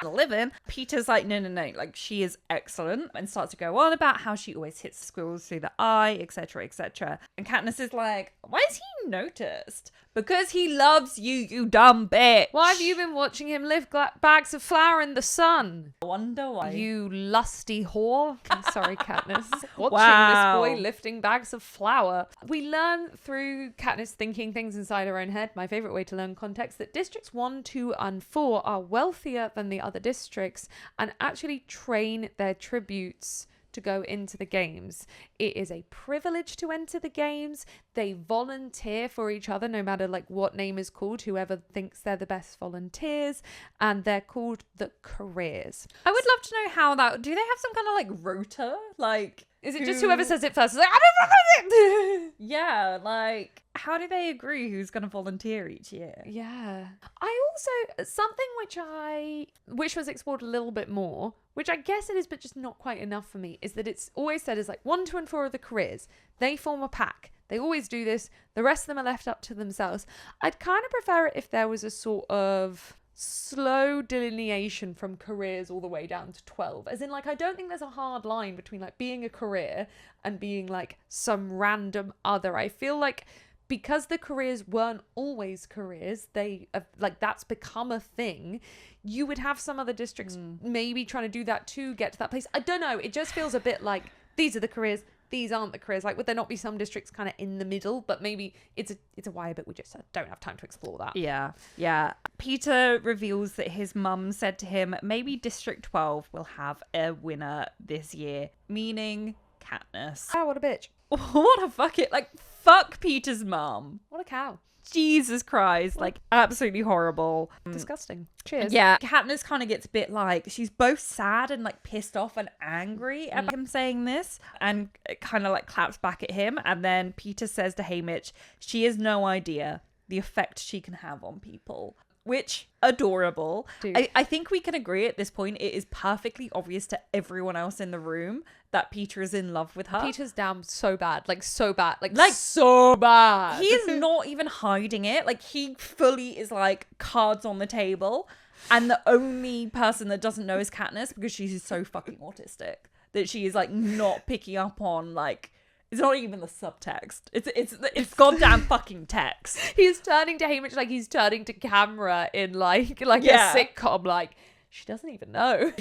living. Peter's like, no, like, she is excellent, and starts to go on about how she always hits squirrels through the eye, etc., etc. And Katniss is like, why is he noticed? Because he loves you, you dumb bitch. Why have you been watching him lift bags of flour in the sun? I wonder why. You lusty whore. I'm sorry, Katniss. Watching Wow. this boy lifting bags of flour. We learn through Katniss thinking things inside her own head, my favourite way to learn context, that districts 1, 2 and 4 are wealthier than the other districts and actually train their tributes to go into the games. It is a privilege to enter the games. They volunteer for each other, no matter like what name is called, whoever thinks they're the best volunteers, and they're called the careers. I would love to know how that, do they have some kind of like rota? Like, Is it just whoever says it first is like, I don't know. Yeah, like, how do they agree who's going to volunteer each year? Yeah. I also, something which I wish was explored a little bit more, which I guess it is, but just not quite enough for me, is that it's always said as like 1, 2 and 4 are the careers. They form a pack. They always do this. The rest of them are left up to themselves. I'd kind of prefer it if there was a sort of slow delineation from careers all the way down to 12. As in, like, I don't think there's a hard line between like being a career and being like some random other. I feel like because the careers weren't always careers, they like that's become a thing. You would have some other districts maybe trying to do that to get to that place. I don't know. It just feels a bit like these are the careers, these aren't the careers. Like, would there not be some districts kind of in the middle? But maybe it's a why, but we just don't have time to explore that. Yeah. Peeta reveals that his mum said to him, maybe District 12 will have a winner this year, meaning Katniss. Oh, what a bitch. What a fuck Peter's mum. What a cow. Jesus Christ, like absolutely horrible. Disgusting. Cheers. Yeah, Katniss kind of gets a bit like, she's both sad and like pissed off and angry at him saying this, and it kind of like claps back at him. And then Peeta says to Haymitch, she has no idea the effect she can have on people. Which, adorable. I think we can agree at this point, it is perfectly obvious to everyone else in the room that Peeta is in love with her. Peeta's down so bad. Like, so bad. Like so bad. He is not even hiding it. Like, he fully is like cards on the table. And the only person that doesn't know is Katniss, because she's so fucking autistic that she is like not picking up on like, it's not even the subtext. It's goddamn fucking text. He's turning to Haymitch like he's turning to camera in like a sitcom. Like, she doesn't even know.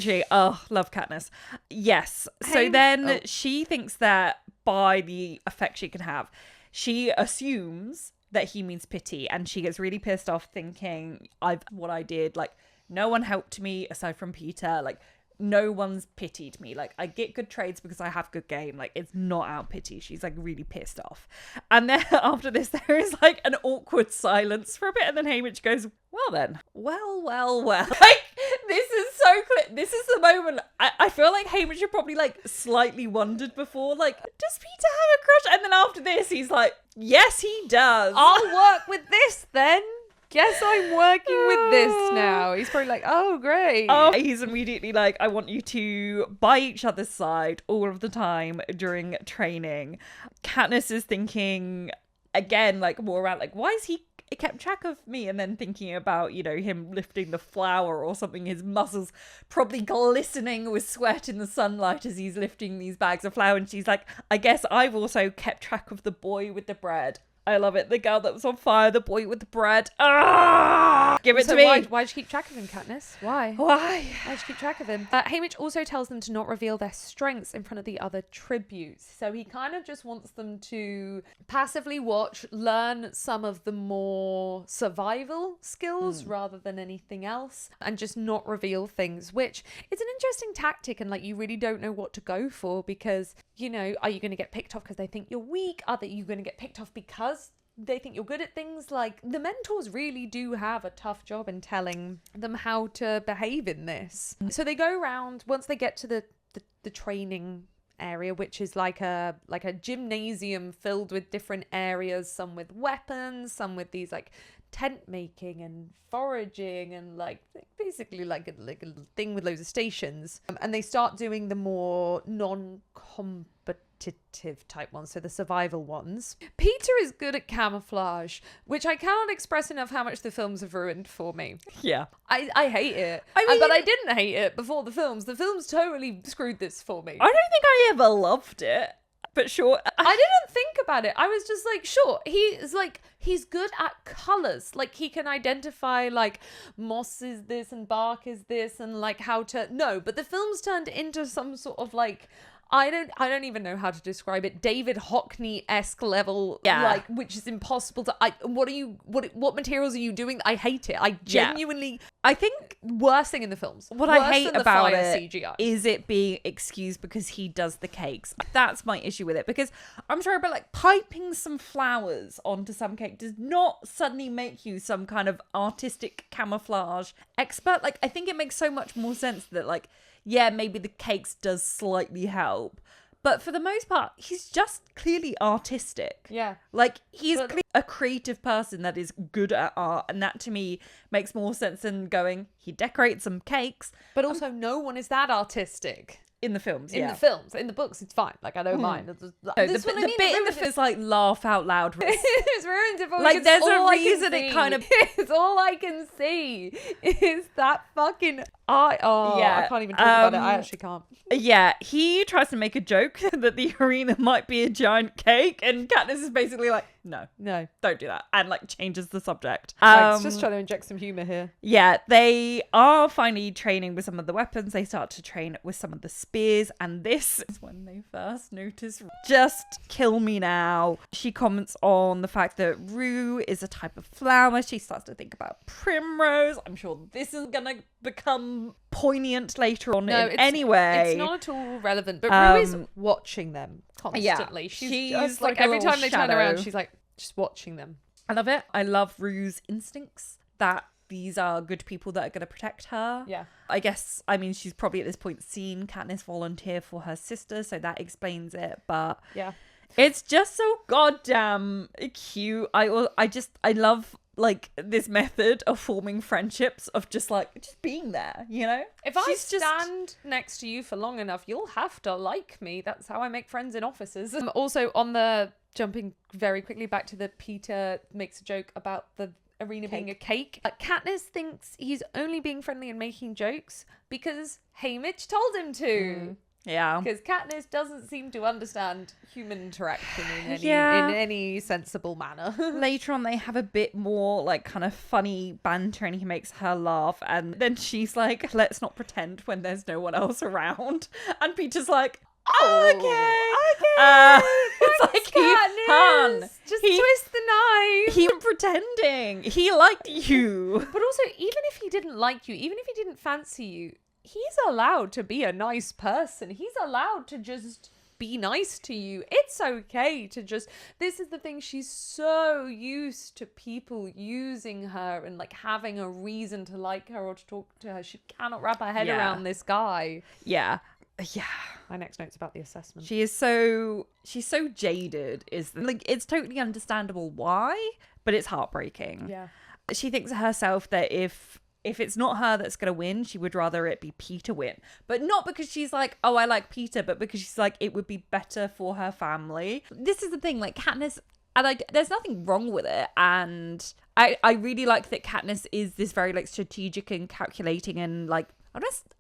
Love Katniss. Yes. So then she thinks that by the effect she can have, she assumes that he means pity, and she gets really pissed off thinking, what I did, like, no one helped me aside from Peeta. Like, no one's pitied me. Like, I get good trades because I have good game. Like, it's not out pity. She's like really pissed off. And then after this, there is like an awkward silence for a bit, and then Haymitch goes, well then, well. Like, this is so clear. This is the moment. I feel like Haymitch had probably like slightly wondered before, like, does Peeta have a crush? And then after this, he's like, yes, he does. I'll work with this then. Guess I'm working with this now. He's probably like, oh, great. Oh, he's immediately like, I want you to by each other's side all of the time during training. Katniss is thinking, again, like more around, like, why is he kept track of me? And then thinking about, you know, him lifting the flour or something, his muscles probably glistening with sweat in the sunlight as he's lifting these bags of flour. And she's like, I guess I've also kept track of the boy with the bread. I love it. The girl that was on fire, the boy with the bread. Give it to me. Why'd you keep track of him, Katniss? Why'd you keep track of him? Haymitch also tells them to not reveal their strengths in front of the other tributes. So he kind of just wants them to passively watch, learn some of the more survival skills rather than anything else, and just not reveal things, which is an interesting tactic. And like, you really don't know what to go for, because, you know, are you going to get picked off because they think you're weak? Are you going to get picked off because they think you're good at things? Like, the mentors really do have a tough job in telling them how to behave in this. So they go around, once they get to the training area, which is like a gymnasium filled with different areas, some with weapons, some with these like tent making and foraging and like basically like a thing with loads of stations, and they start doing the more non-competitive type ones, so the survival ones. Peeta is good at camouflage, which I cannot express enough how much the films have ruined for me. Yeah. I hate it. But I didn't hate it before the films. The films totally screwed this for me. I don't think I ever loved it. but sure. I didn't think about it. I was just like, sure, he's good at colors. Like, he can identify like moss is this and bark is this and like how to but the film's turned into some sort of like, I don't even know how to describe it. David Hockney-esque level, like, which is impossible to. What materials are you doing? I hate it. I genuinely. I think worst thing in the films. What I hate about it CGI. is it being excused because he does the cakes. That's my issue with it, because I'm sorry, but like piping some flowers onto some cake does not suddenly make you some kind of artistic camouflage expert. Like, I think it makes so much more sense that like, yeah, maybe the cakes does slightly help. But for the most part, he's just clearly artistic. Yeah. Like, he's clearly a creative person that is good at art. And that, to me, makes more sense than going, he decorates some cakes. But also, no one is that artistic. In the films, In the films. In the books, it's fine. Like, I don't mind. The bit in the film is like laugh out loud. It's ruined it for me. Like, there's a reason it kind of... It's all I can see is that fucking eye. Oh, yeah. I can't even talk about it. I actually can't. Yeah, he tries to make a joke that the arena might be a giant cake, and Katniss is basically like, no, don't do that, and like changes the subject. It's just trying to inject some humor here. Yeah, they are finally training with some of the weapons. They start to train with some of the spears, and this is when they first notice, just kill me now. She comments on the fact that rue is a type of flower. She starts to think about primrose. I'm sure this is gonna become poignant later on anyway. It's not at all relevant, but Rue is watching them constantly. Yeah, she's just like every time they turn around, she's like just watching them. I love it. I love Rue's instincts that these are good people that are going to protect her. Yeah. I guess, I mean, she's probably at this point seen Katniss volunteer for her sister, so that explains it. But yeah, it's just so goddamn cute. I love like this method of forming friendships, of just being there, you know? If I stand next to you for long enough, you'll have to like me. That's how I make friends in offices. Also, on the jumping very quickly back to the Peeta makes a joke about the arena being a cake. Katniss thinks he's only being friendly and making jokes because Haymitch told him to. Yeah. Because Katniss doesn't seem to understand human interaction in any sensible manner. Later on, they have a bit more like kind of funny banter, and he makes her laugh, and then she's like, let's not pretend when there's no one else around. And Peter's like, okay. It's like, Katniss, just twist the knife. He was pretending. He liked you. But also, even if he didn't like you, even if he didn't fancy you, he's allowed to be a nice person. He's allowed to just be nice to you. It's okay to just... This is the thing. She's so used to people using her and like having a reason to like her or to talk to her. She cannot wrap her head around this guy. Yeah. My next note's about the assessment. She's so jaded. It's totally understandable why, but it's heartbreaking. Yeah. She thinks to herself that if it's not her that's going to win, she would rather it be Peeta win. But not because she's like, oh, I like Peeta, but because she's like, it would be better for her family. This is the thing, like Katniss, and there's nothing wrong with it. And I really like that Katniss is this very like strategic and calculating and like,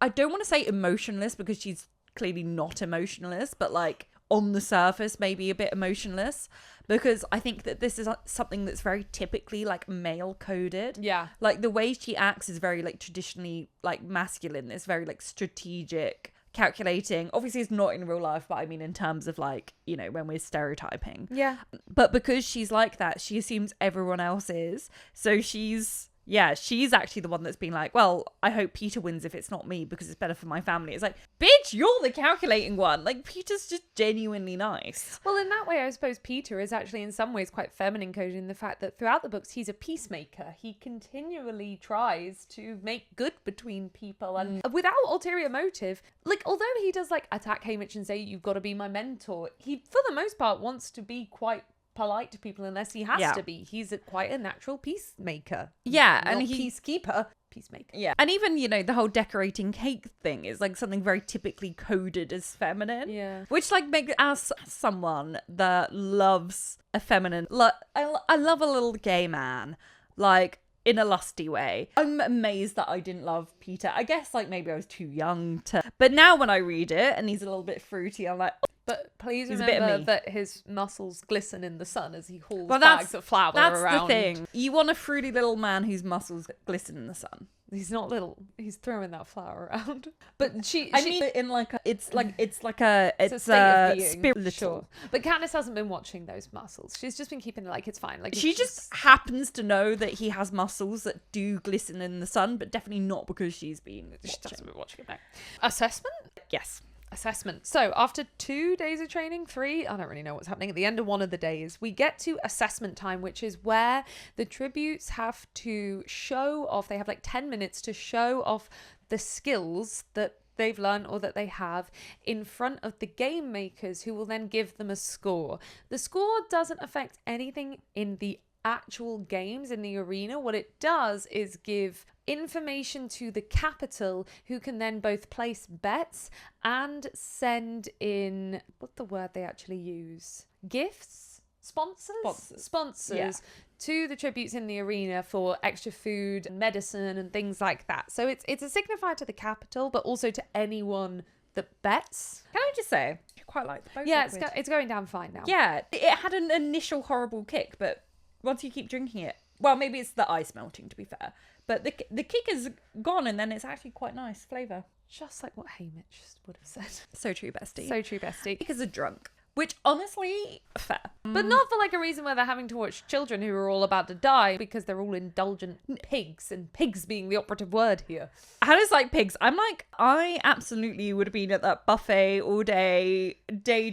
I don't want to say emotionless because she's clearly not emotionless, but like on the surface, maybe a bit emotionless, because I think that this is something that's very typically like male coded. Yeah. Like the way she acts is very like traditionally like masculine. It's very like strategic, calculating. Obviously it's not in real life, but I mean in terms of like, you know, when we're stereotyping. Yeah. But because she's like that, she assumes everyone else is. So she's actually the one that's been like, well, I hope Peeta wins if it's not me because it's better for my family. It's like, bitch, you're the calculating one. Like, Peeta's just genuinely nice. Well, in that way, I suppose Peeta is actually in some ways quite feminine coded in the fact that throughout the books, he's a peacemaker. He continually tries to make good between people and without ulterior motive. Like, although he does like attack Haymitch and say, you've got to be my mentor, he, for the most part, wants to be quite polite to people unless he has to be. He's quite a natural peacemaker. Yeah, not and peacekeeper. Peacemaker. Yeah. And even, you know, the whole decorating cake thing is like something very typically coded as feminine. Yeah. Which like makes as someone that loves a feminine, I love a little gay man, like in a lusty way. I'm amazed that I didn't love Peeta. I guess like maybe I was too young to, but now when I read it and he's a little bit fruity, I'm like, But please He's a bit of remember me. that his muscles glisten in the sun as he hauls Well, bags of flour that's around. the thing. You want a fruity little man whose muscles glisten in the sun. He's not little. He's throwing that flour around. But I mean, in like it's a it's a state of being. spiritual. Sure. But Katniss hasn't been watching those muscles. She's just been keeping it like it's fine. Like She it's just happens to know that he has muscles that do glisten in the sun, but definitely not because she's been She watching. hasn't been watching it now. Assessment? Yes. Assessment. So after 2 days of training, 3, I don't really know what's happening. At the end of one of the days, we get to assessment time, which is where the tributes have to show off. They have like 10 minutes to show off the skills that they've learned or that they have in front of the game makers, who will then give them a score. The score doesn't affect anything in the actual games in the arena. What it does is give information to the capital, who can then both place bets and send in, what's the word they actually use? Gifts? Sponsors. Yeah. To the tributes in the arena for extra food and medicine and things like that. So it's a signifier to the capital, but also to anyone that bets. Can I just say, I quite like the boat. Yeah, liquid. it's going down fine now. Yeah, it had an initial horrible kick, but once you keep drinking it, well, maybe it's the ice melting, to be fair, but the kick is gone, and then it's actually quite nice flavour. Just like what Hamish would have said. So true, bestie. So true, bestie. Because of drunk, which honestly, fair. But not for like a reason where they're having to watch children who are all about to die because they're all indulgent pigs, and pigs being the operative word here. Hannah's like pigs. I'm like, I absolutely would have been at that buffet all day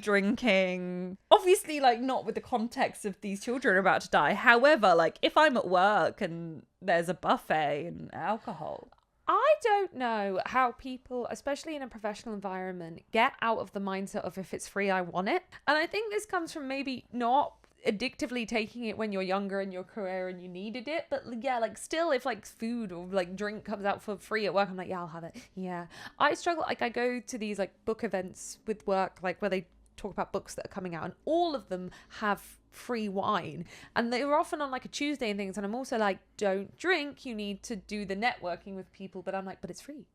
drinking. Obviously, like, not with the context of these children are about to die. However, like, if I'm at work and there's a buffet and alcohol, I don't know how people, especially in a professional environment, get out of the mindset of if it's free, I want it. And I think this comes from maybe not addictively taking it when you're younger in your career and you needed it, but yeah, like still, if like food or like drink comes out for free at work, I'm like, yeah, I'll have it. Yeah, I struggle. Like I go to these like book events with work, like where they talk about books that are coming out, and all of them have free wine, and they were often on like a Tuesday and things, and I'm also like, don't drink, you need to do the networking with people, but I'm like, but it's free.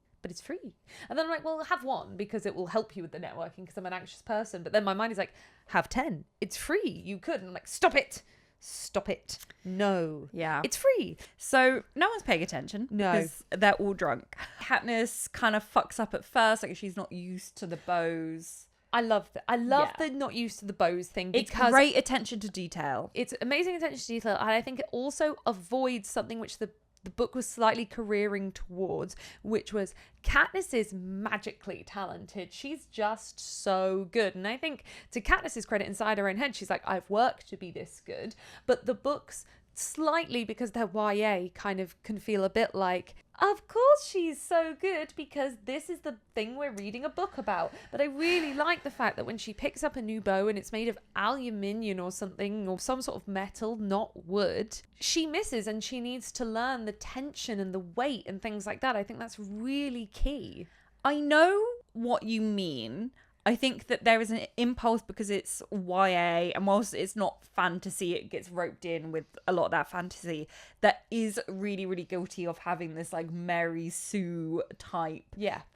And then I'm like, well, have one because it will help you with the networking because I'm an anxious person. But then my mind is like, have 10, it's free, you could. And I'm like, stop it, no, yeah, it's free. So no one's paying attention. No, because they're all drunk. Katniss kind of fucks up at first, like she's not used to the bows. I love that. I love the not used to the bows thing, because it's great attention to detail. It's amazing attention to detail, and I think it also avoids something which the book was slightly careering towards, which was Katniss is magically talented. She's just so good. And I think to Katniss's credit, inside her own head, she's like, I've worked to be this good. But the books, slightly because they're YA, kind of can feel a bit like, of course she's so good because this is the thing we're reading a book about. But I really like the fact that when she picks up a new bow and it's made of aluminium or something, or some sort of metal, not wood, she misses, and she needs to learn the tension and the weight and things like that. I think that's really key. I know what you mean. I think that there is an impulse because it's YA, and whilst it's not fantasy, it gets roped in with a lot of that fantasy that is really, really guilty of having this like Mary Sue type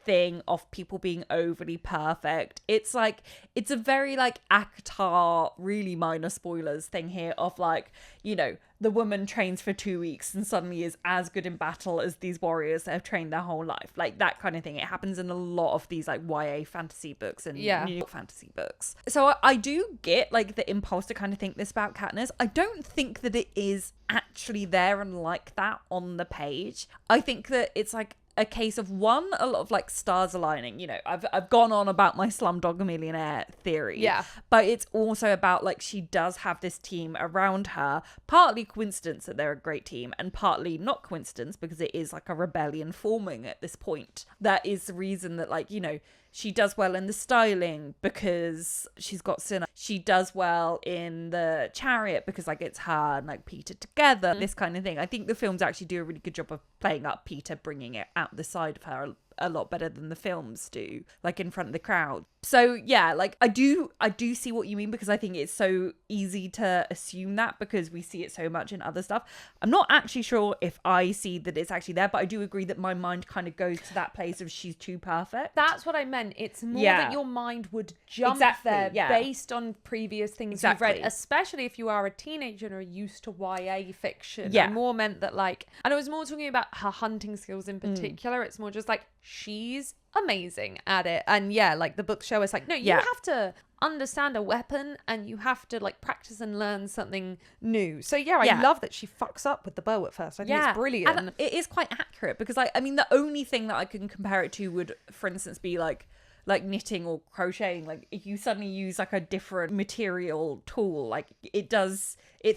thing of people being overly perfect. It's like, it's a very like ACOTAR, really minor spoilers thing here of like, you know, the woman trains for 2 weeks and suddenly is as good in battle as these warriors that have trained their whole life. Like that kind of thing. It happens in a lot of these like YA fantasy books and New York fantasy books. So I do get like the impulse to kind of think this about Katniss. I don't think that it is actually there and like that on the page. I think that it's like a case of one, a lot of like stars aligning. You know, I've gone on about my Slumdog Millionaire theory. Yeah. But it's also about like she does have this team around her. Partly coincidence that they're a great team, and partly not coincidence because it is like a rebellion forming at this point. That is the reason that like, you know, she does well in the styling because she's got Cinna. She does well in the chariot because like it's her and like Peeta together, this kind of thing. I think the films actually do a really good job of playing up Peeta, bringing it out the side of her a lot better than the films do, like in front of the crowd. So yeah, like I do see what you mean, because I think it's so easy to assume that because we see it so much in other stuff. I'm not actually sure if I see that it's actually there, but I do agree that my mind kind of goes to that place of she's too perfect. That's what I meant. It's more that your mind would jump there based on previous things you've read, especially if you are a teenager and are used to YA fiction. I more meant that, like, and I was more talking about her hunting skills in particular. It's more just like, she's amazing at it. And yeah, like the books show us, like, no, you have to understand a weapon and you have to like practice and learn something new. So yeah, I love that she fucks up with the bow at first. I think it's brilliant. And it is quite accurate, because I mean, the only thing that I can compare it to would, for instance, be like knitting or crocheting. Like if you suddenly use like a different material tool, like it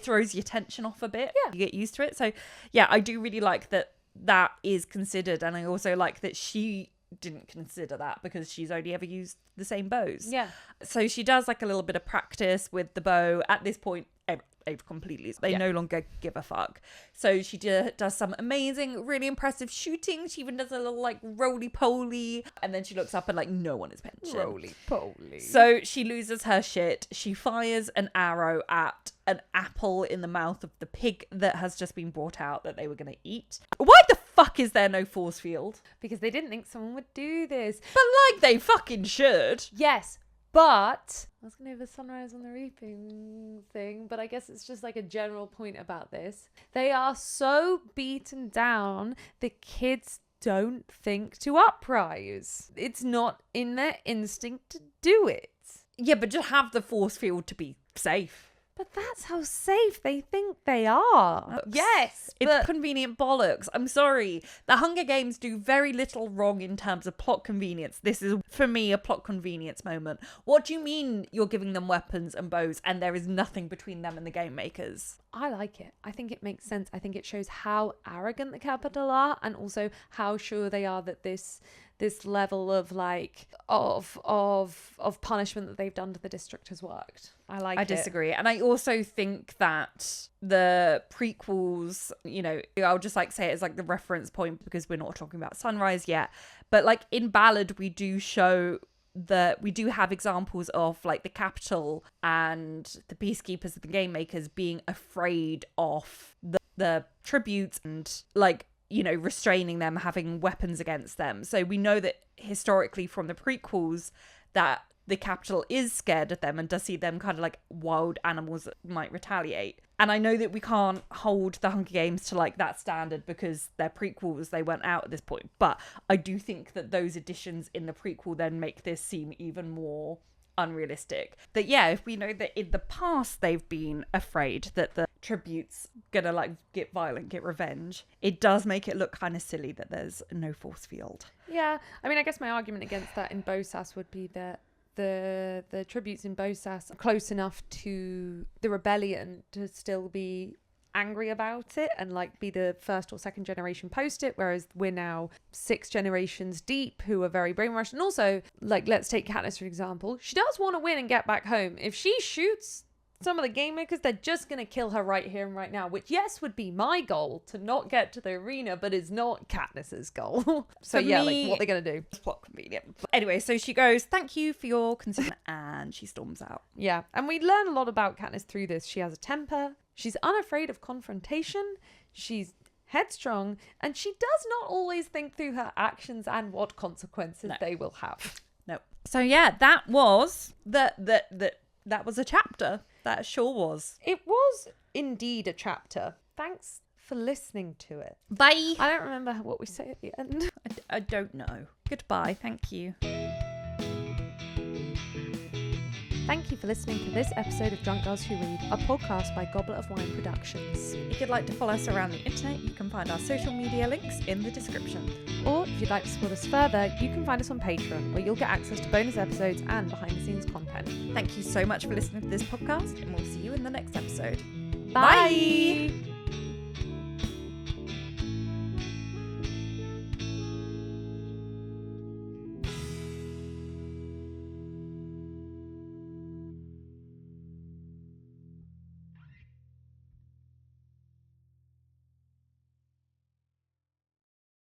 throws your tension off a bit. You get used to it. So yeah, I do really like that is considered. And I also like that she didn't consider that, because she's only ever used the same bows. So she does like a little bit of practice with the bow. At this point, they've completely, they no longer give a fuck. So she does some amazing, really impressive shooting. She even does a little like roly-poly, and then she looks up and like no one is pension. Roly-poly. So she loses her shit. She fires an arrow at an apple in the mouth of the pig that has just been brought out that they were going to eat. Why the fuck is there no force field? Because they didn't think someone would do this. But like they fucking should. Yes. But I was going to have a sunrise on the reaping thing, but I guess it's just like a general point about this. They are so beaten down, the kids don't think to uprise. It's not in their instinct to do it. Yeah, but just have the force field to be safe. But that's how safe they think they are. Yes. It's convenient bollocks. I'm sorry. The Hunger Games do very little wrong in terms of plot convenience. This is, for me, a plot convenience moment. What do you mean you're giving them weapons and bows and there is nothing between them and the game makers? I like it. I think it makes sense. I think it shows how arrogant the Capital are, and also how sure they are that this level of like of punishment that they've done to the district has worked. I disagree. And I also think that the prequels, you know, I'll just like say it as like the reference point because we're not talking about Sunrise yet, but like in Ballad we do show that we do have examples of like the Capitol and the peacekeepers and the game makers being afraid of the tributes and like, you know, restraining them, having weapons against them. So we know that historically from the prequels that the Capitol is scared of them and does see them kind of like wild animals that might retaliate. And I know that we can't hold the Hunger Games to like that standard because they're prequels, they weren't out at this point. But I do think that those additions in the prequel then make this seem even more unrealistic. That yeah, if we know that in the past they've been afraid that the tribute's gonna like get violent, get revenge, it does make it look kind of silly that there's no force field. Yeah, I mean, I guess my argument against that in Bosas would be that the tributes in Bosas are close enough to the rebellion to still be angry about it and like be the first or second generation post it, whereas we're now 6 generations deep who are very brainwashed. And also, like, let's take Katniss for example. She does want to win and get back home. If she shoots some of the game makers, they're just going to kill her right here and right now, which yes would be my goal, to not get to the arena, but is not Katniss's goal. So yeah, like what they're going to do. It's plot convenient. But anyway, so she goes, thank you for your concern, and she storms out. Yeah, and we learn a lot about Katniss through this. She has a temper, she's unafraid of confrontation, she's headstrong, and she does not always think through her actions and what consequences they will have. No. So yeah, that was that was a chapter. That sure was. It was indeed a chapter. Thanks for listening to it. Bye. I don't remember what we say at the end. I don't know. Goodbye. Thank you. Thank you for listening to this episode of Drunk Girls Who Read, a podcast by Goblet of Wine Productions. If you'd like to follow us around the internet, you can find our social media links in the description. Or if you'd like to support us further, you can find us on Patreon, where you'll get access to bonus episodes and behind-the-scenes content. Thank you so much for listening to this podcast, and we'll see you in the next episode. Bye!